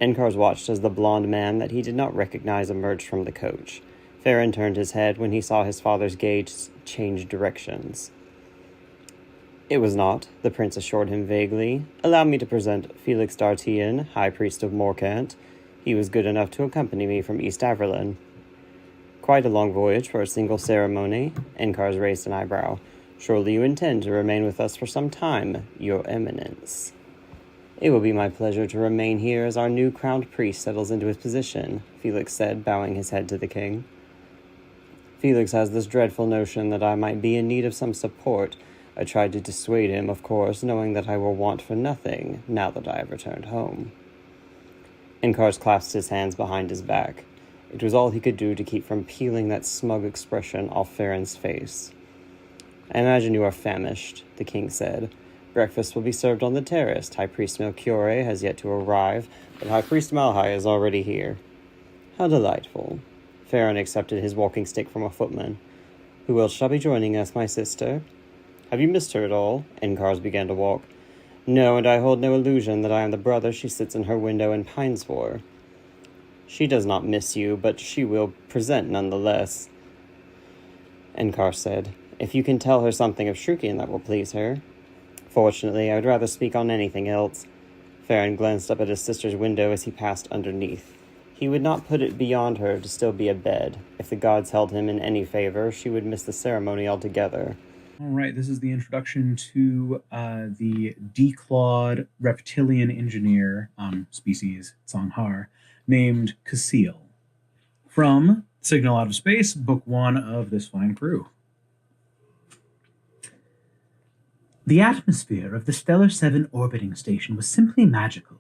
Enkars watched as the blond man that he did not recognize emerged from the coach. Farron turned his head when he saw his father's gaze change directions. "It was not," the prince assured him vaguely. "Allow me to present Felix D'Artian, High Priest of Morcant. He was good enough to accompany me from East Averlin." "Quite a long voyage for a single ceremony," Enkars raised an eyebrow. "Surely you intend to remain with us for some time, Your Eminence." "It will be my pleasure to remain here as our new crowned priest settles into his position," Felix said, bowing his head to the king. "Felix has this dreadful notion that I might be in need of some support. I tried to dissuade him, of course, knowing that I will want for nothing now that I have returned home." Enkars clasped his hands behind his back. It was all he could do to keep from peeling that smug expression off Farron's face. "I imagine you are famished," the king said. "Breakfast will be served on the terrace. High Priest Melchiorre has yet to arrive, but High Priest Malhai is already here." "How delightful." Farron accepted his walking stick from a footman. "Who else shall be joining us, my sister?" "Have you missed her at all?" Enkars began to walk. "No, and I hold no illusion that I am the brother she sits in her window and pines for." "She does not miss you, but she will present nonetheless," Enkars said. "If you can tell her something of Shrukian, that will please her." "Fortunately, I would rather speak on anything else." Farron glanced up at his sister's window as he passed underneath. He would not put it beyond her to still be a bed. If the gods held him in any favor, she would miss the ceremony altogether. All right, this is the introduction to the declawed reptilian engineer species, Songhar, named Casil, from Signal Out of Space, Book 1 of this fine crew. The atmosphere of the Stellar 7 orbiting station was simply magical.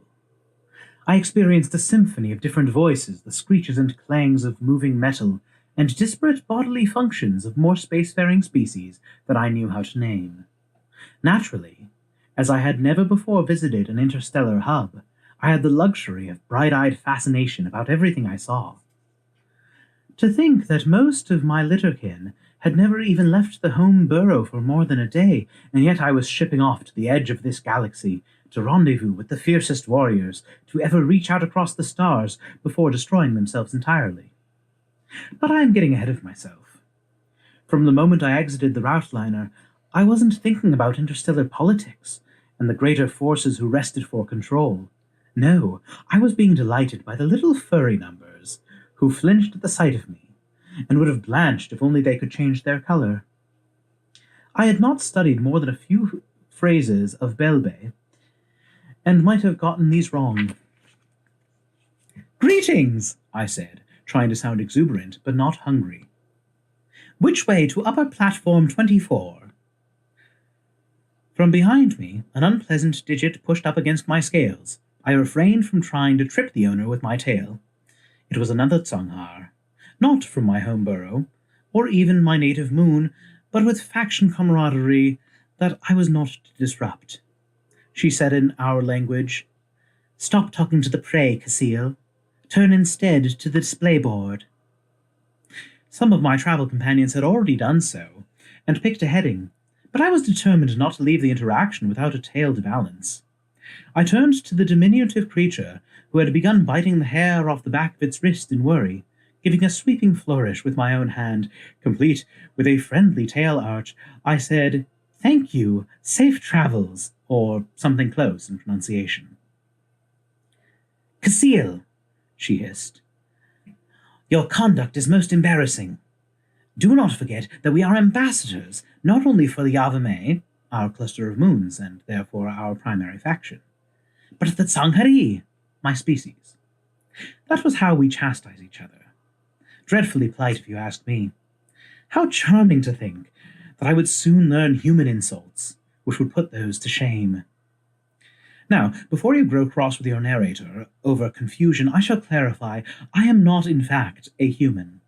I experienced a symphony of different voices, the screeches and clangs of moving metal, and disparate bodily functions of more spacefaring species that I knew how to name. Naturally, as I had never before visited an interstellar hub, I had the luxury of bright-eyed fascination about everything I saw. To think that most of my litterkin had never even left the home burrow for more than a day, and yet I was shipping off to the edge of this galaxy to rendezvous with the fiercest warriors to ever reach out across the stars before destroying themselves entirely. But I am getting ahead of myself. From the moment I exited the Routeliner, I wasn't thinking about interstellar politics and the greater forces who wrested for control. No, I was being delighted by the little furry numbers who flinched at the sight of me and would have blanched if only they could change their color. I had not studied more than a few phrases of Belbe, and might have gotten these wrong. "Greetings," I said, trying to sound exuberant but not hungry. "Which way to upper platform 24? From behind me, an unpleasant digit pushed up against my scales. I refrained from trying to trip the owner with my tail. It was another Songhar. not from my home borough, or even my native moon, but with faction camaraderie that I was not to disrupt. She said in our language, "Stop talking to the prey, Casil. Turn instead to the display board." Some of my travel companions had already done so, and picked a heading, but I was determined not to leave the interaction without a tale to balance. I turned to the diminutive creature who had begun biting the hair off the back of its wrist in worry, giving a sweeping flourish with my own hand, complete with a friendly tail arch. I said, "Thank you, safe travels," or something close in pronunciation. "Casil," she hissed, "your conduct is most embarrassing. Do not forget that we are ambassadors, not only for the Yavame, our cluster of moons, and therefore our primary faction, but the Tsanghari, my species." That was how we chastise each other. Dreadfully polite, if you ask me. How charming to think that I would soon learn human insults, which would put those to shame. Now, before you grow cross with your narrator over confusion, I shall clarify I am not, in fact, a human.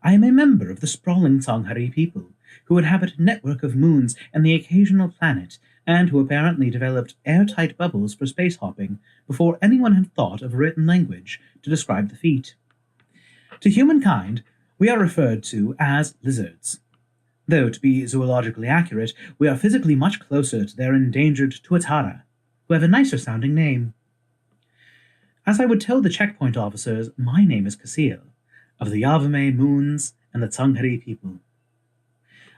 I am a member of the sprawling Tsanghari people, who inhabit a network of moons and the occasional planet, and who apparently developed airtight bubbles for space hopping before anyone had thought of a written language to describe the feat. To humankind, we are referred to as lizards. Though, to be zoologically accurate, we are physically much closer to their endangered tuatara, who have a nicer-sounding name. As I would tell the checkpoint officers, my name is Casil, of the Yavame moons and the Tsanghari people.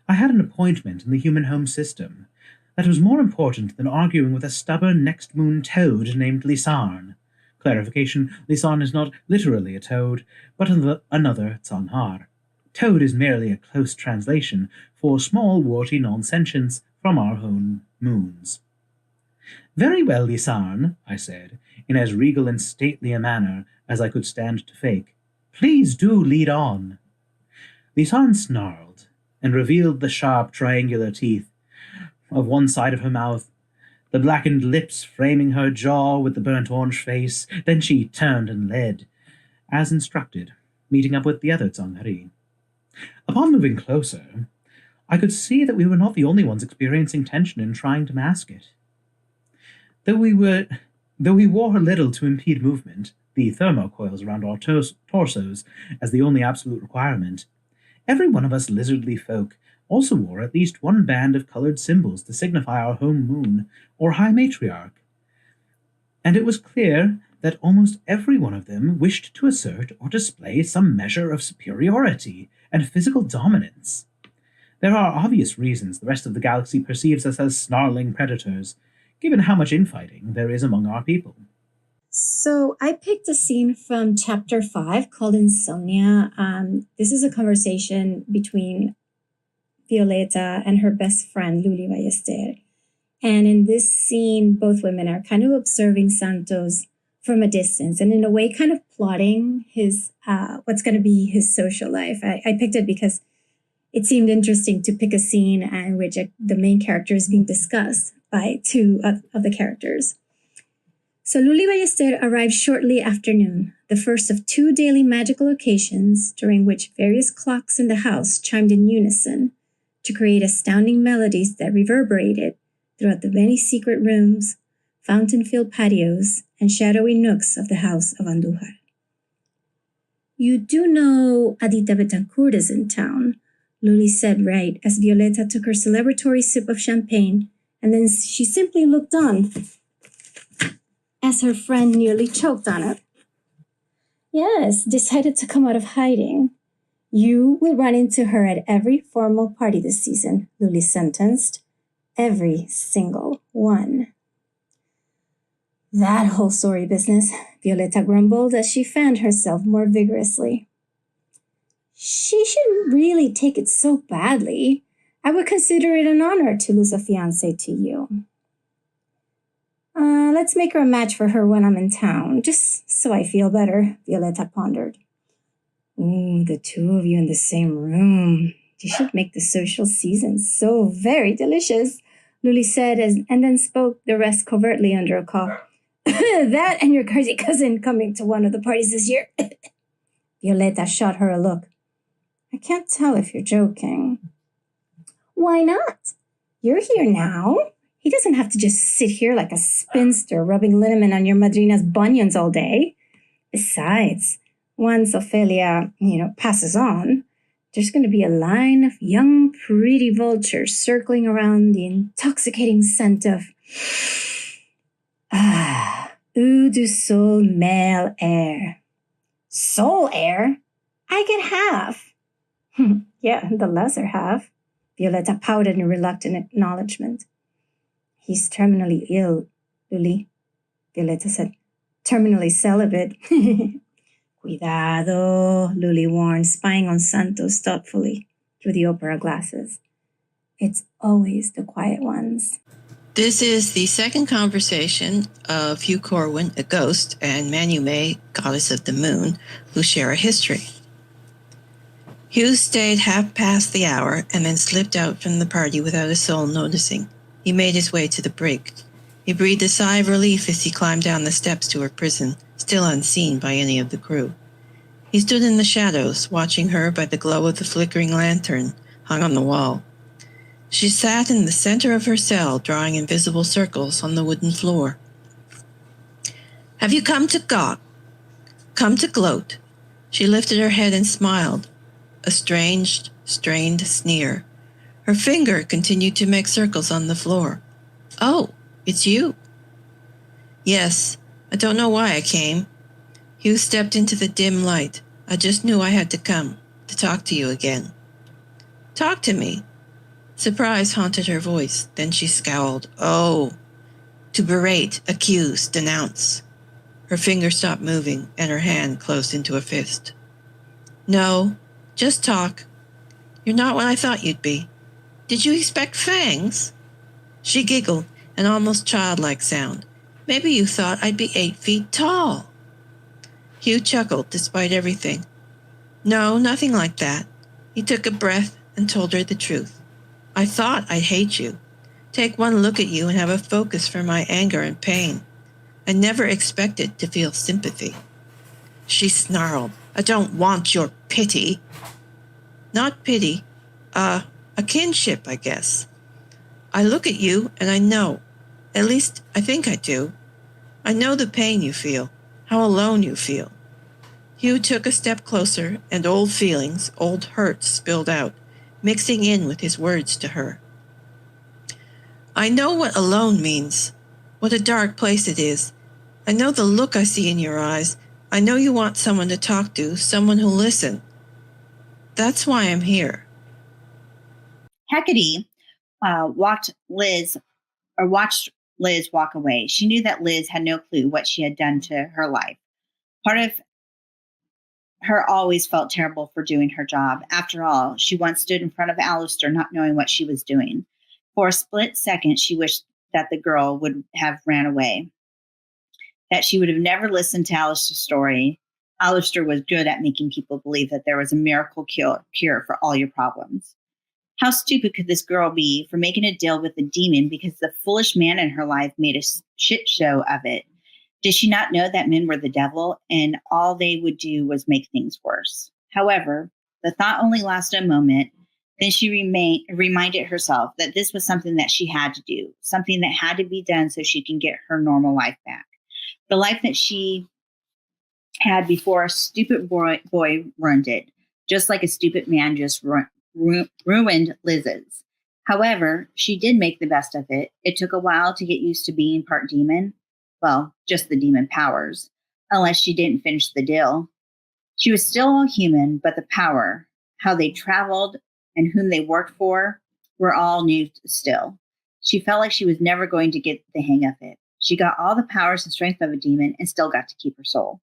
I had an appointment in the human home system that was more important than arguing with a stubborn next-moon toad named Lisarn. Clarification, Lisarn is not literally a toad, but another Tsanghar. Toad is merely a close translation for small, warty non-sentients from our own moons. "Very well, Lisarn," I said, in as regal and stately a manner as I could stand to fake. "Please do lead on." Lisarn snarled and revealed the sharp triangular teeth of one side of her mouth, the blackened lips framing her jaw with the burnt orange face. Then she turned and led, as instructed, meeting up with the other Tsanghari. Upon moving closer, I could see that we were not the only ones experiencing tension and trying to mask it. Though we wore little to impede movement, the thermocoils around our torsos as the only absolute requirement, every one of us lizardly folk also wore at least one band of colored symbols to signify our home moon or high matriarch, and it was clear that almost every one of them wished to assert or display some measure of superiority and physical dominance. There are obvious reasons the rest of the galaxy perceives us as snarling predators, given how much infighting there is among our people. So I picked a scene from chapter 5 called Insomnia. This is a conversation between Violeta and her best friend, Luli Ballester. And in this scene, both women are kind of observing Santos from a distance and in a way kind of plotting his what's going to be his social life. I picked it because it seemed interesting to pick a scene in which the main character is being discussed by two of the characters. So Luli Ballester arrived shortly after noon, the first of 2 daily magical occasions during which various clocks in the house chimed in unison to create astounding melodies that reverberated throughout the many secret rooms, fountain-filled patios, and shadowy nooks of the house of Andújar. "You do know Adita Betancourt is in town," Luli said right as Violeta took her celebratory sip of champagne, and then she simply looked on as her friend nearly choked on it. "Yes, decided to come out of hiding. You will run into her at every formal party this season," Luli sentenced. "Every single one." "That whole story business," Violeta grumbled as she fanned herself more vigorously. "She shouldn't really take it so badly. I would consider it an honor to lose a fiancé to you." Let's make her a match for her when I'm in town, just so I feel better," Violeta pondered. "Ooh, the two of you in the same room. You should make the social season so very delicious," Luli said, and then spoke the rest covertly under a cough. "That and your crazy cousin coming to one of the parties this year." Violeta shot her a look. I can't tell if you're joking. Why not? You're here now. He doesn't have to just sit here like a spinster rubbing liniment on your madrina's bunions all day. Besides, once Ophelia, passes on, there's going to be a line of young, pretty vultures circling around the intoxicating scent of eau de sol male air. Soul air? I get half. Yeah, the lesser half. Violeta pouted in reluctant acknowledgement. He's terminally ill, Luli, Violeta said. Terminally celibate. Cuidado, Luli warned, spying on Santos thoughtfully through the opera glasses. It's always the quiet ones. This is the second conversation of Hugh Corwin, a ghost, and Manume, goddess of the moon, who share a history. Hugh stayed half past the hour and then slipped out from the party without a soul noticing. He made his way to the brig. He breathed a sigh of relief as he climbed down the steps to her prison, still unseen by any of the crew. He stood in the shadows, watching her by the glow of the flickering lantern hung on the wall. She sat in the center of her cell, drawing invisible circles on the wooden floor. Have you come to gawk? Come to gloat? She lifted her head and smiled, a strange, strained sneer. Her finger continued to make circles on the floor. Oh, it's you. Yes, I don't know why I came. Hugh stepped into the dim light. I just knew I had to come, to talk to you again. Talk to me. Surprise haunted her voice. Then she scowled. Oh, to berate, accuse, denounce. Her finger stopped moving, and her hand closed into a fist. No, just talk. You're not what I thought you'd be. Did you expect fangs? She giggled, an almost childlike sound. Maybe you thought I'd be 8 feet tall. Hugh chuckled despite everything. No, nothing like that. He took a breath and told her the truth. I thought I'd hate you. Take one look at you and have a focus for my anger and pain. I never expected to feel sympathy. She snarled. I don't want your pity. Not pity. A kinship, I guess. I look at you and I know. At least I think I do. I know the pain you feel, how alone you feel. Hugh took a step closer, and old feelings, old hurts spilled out, mixing in with his words to her. I know what alone means, what a dark place it is. I know the look I see in your eyes. I know you want someone to talk to, someone who'll listen. That's why I'm here. Hecate watched Liz walk away. She knew that Liz had no clue what she had done to her life. Part of her always felt terrible for doing her job. After all, she once stood in front of Alistair not knowing what she was doing. For a split second, she wished that the girl would have ran away, that she would have never listened to Alistair's story. Alistair was good at making people believe that there was a miracle cure for all your problems. How stupid could this girl be for making a deal with a demon because the foolish man in her life made a shit show of it? Did she not know that men were the devil and all they would do was make things worse? However, the thought only lasted a moment. Then she reminded herself that this was something that she had to do, something that had to be done so she can get her normal life back. The life that she had before a stupid boy ruined it, just like a stupid man just ruined Liz's. However, she did make the best of it. It took a while to get used to being part demon. Well, just the demon powers, unless she didn't finish the deal. She was still a human, but the power, how they traveled, and whom they worked for were all new still. She felt like she was never going to get the hang of it. She got all the powers and strength of a demon and still got to keep her soul.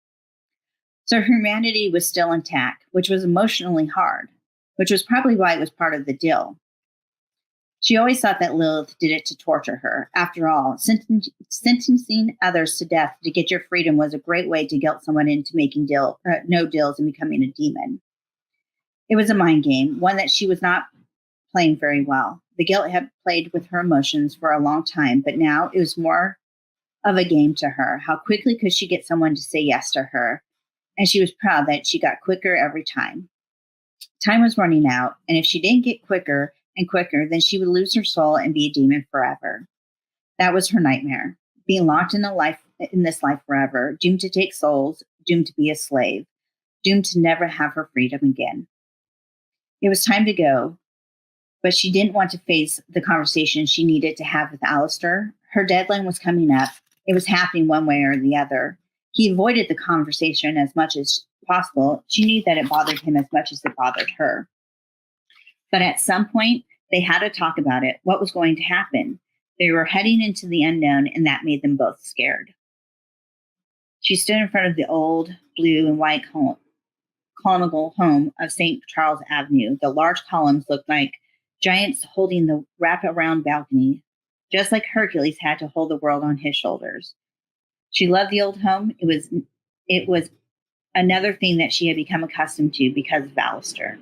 So her humanity was still intact, which was emotionally hard, which was probably why it was part of the deal. She always thought that Lilith did it to torture her. After all, sentencing others to death to get your freedom was a great way to guilt someone into making no deals and becoming a demon. It was a mind game, one that she was not playing very well. The guilt had played with her emotions for a long time, but now it was more of a game to her. How quickly could she get someone to say yes to her? and she was proud that she got quicker every time. Time was running out, and if she didn't get quicker and quicker, then she would lose her soul and be a demon forever. That was her nightmare, being locked in this life forever, doomed to take souls, doomed to be a slave, doomed to never have her freedom again. It was time to go, but she didn't want to face the conversation she needed to have with Alistair. Her deadline was coming up. It was happening one way or the other. He avoided the conversation as much as possible. She knew that it bothered him as much as it bothered her. But at some point, they had to talk about it. What was going to happen? They were heading into the unknown, and that made them both scared. She stood in front of the old blue and white colonial home of St. Charles Avenue. The large columns looked like giants holding the wrap-around balcony, just like Hercules had to hold the world on his shoulders. She loved the old home. It was another thing that she had become accustomed to because of Alistair.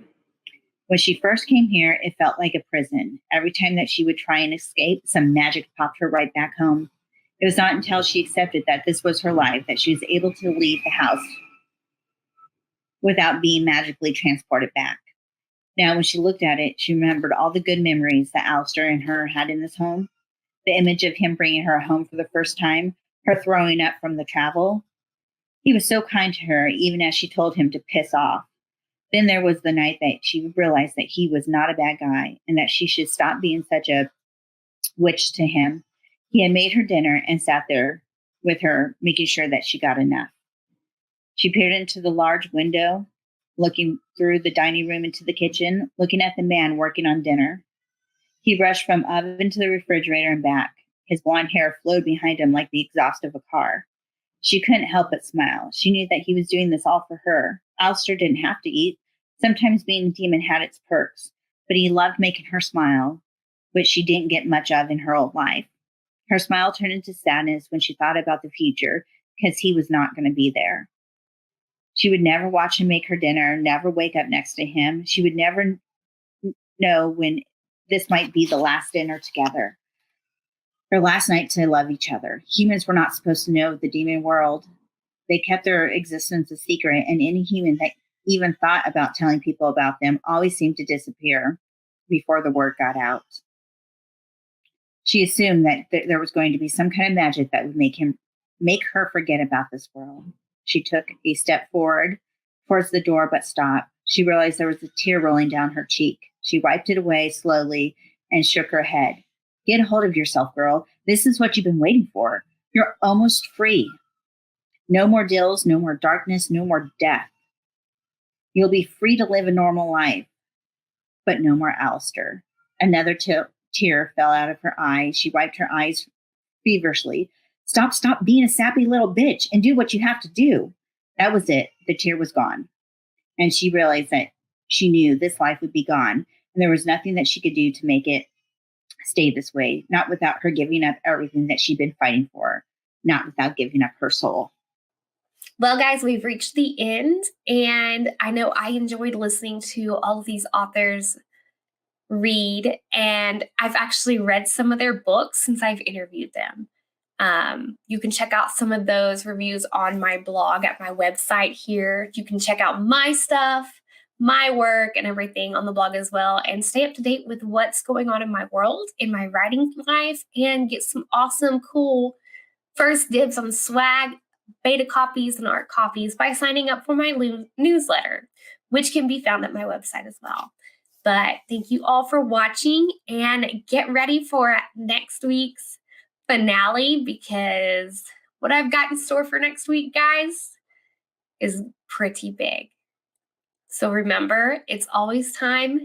When she first came here, it felt like a prison. Every time that she would try and escape, some magic popped her right back home. It was not until she accepted that this was her life that she was able to leave the house without being magically transported back. Now, when she looked at it, she remembered all the good memories that Alistair and her had in this home. The image of him bringing her home for the first time, her throwing up from the travel. He was so kind to her, even as she told him to piss off. Then there was the night that she realized that he was not a bad guy and that she should stop being such a witch to him. He had made her dinner and sat there with her, making sure that she got enough. She peered into the large window, looking through the dining room into the kitchen, looking at the man working on dinner. He rushed from oven to the refrigerator and back. His blonde hair flowed behind him like the exhaust of a car. She couldn't help but smile. She knew that he was doing this all for her. Alistair didn't have to eat. Sometimes being a demon had its perks, but he loved making her smile, which she didn't get much of in her old life. Her smile turned into sadness when she thought about the future, because he was not going to be there. She would never watch him make her dinner, never wake up next to him. She would never know when this might be the last dinner together, or last night to love each other. Humans were not supposed to know the demon world. They kept their existence a secret, and any human that even thought about telling people about them always seemed to disappear before the word got out. She assumed that there was going to be some kind of magic that would make her forget about this world. She took a step forward towards the door, but stopped. She realized there was a tear rolling down her cheek. She wiped it away slowly and shook her head. Get a hold of yourself, girl. This is what you've been waiting for. You're almost free. No more dills, no more darkness, no more death. You'll be free to live a normal life, but no more Alistair. Another tear fell out of her eye. She wiped her eyes feverishly. Stop being a sappy little bitch and do what you have to do. That was it. The tear was gone. And she realized that she knew this life would be gone, and there was nothing that she could do to make it stay this way, not without her giving up everything that she'd been fighting for, not without giving up her soul. Well, guys, we've reached the end, and I know I enjoyed listening to all of these authors read, and I've actually read some of their books since I've interviewed them. You can check out some of those reviews on my blog at my website here. You can check out my stuff, my work, and everything on the blog as well, and stay up to date with what's going on in my world, in my writing life, and get some awesome, cool first dibs on swag, beta copies, and art copies by signing up for my newsletter, which can be found at my website as well. But thank you all for watching, and get ready for next week's finale, because what I've got in store for next week, guys, is pretty big. So remember, it's always time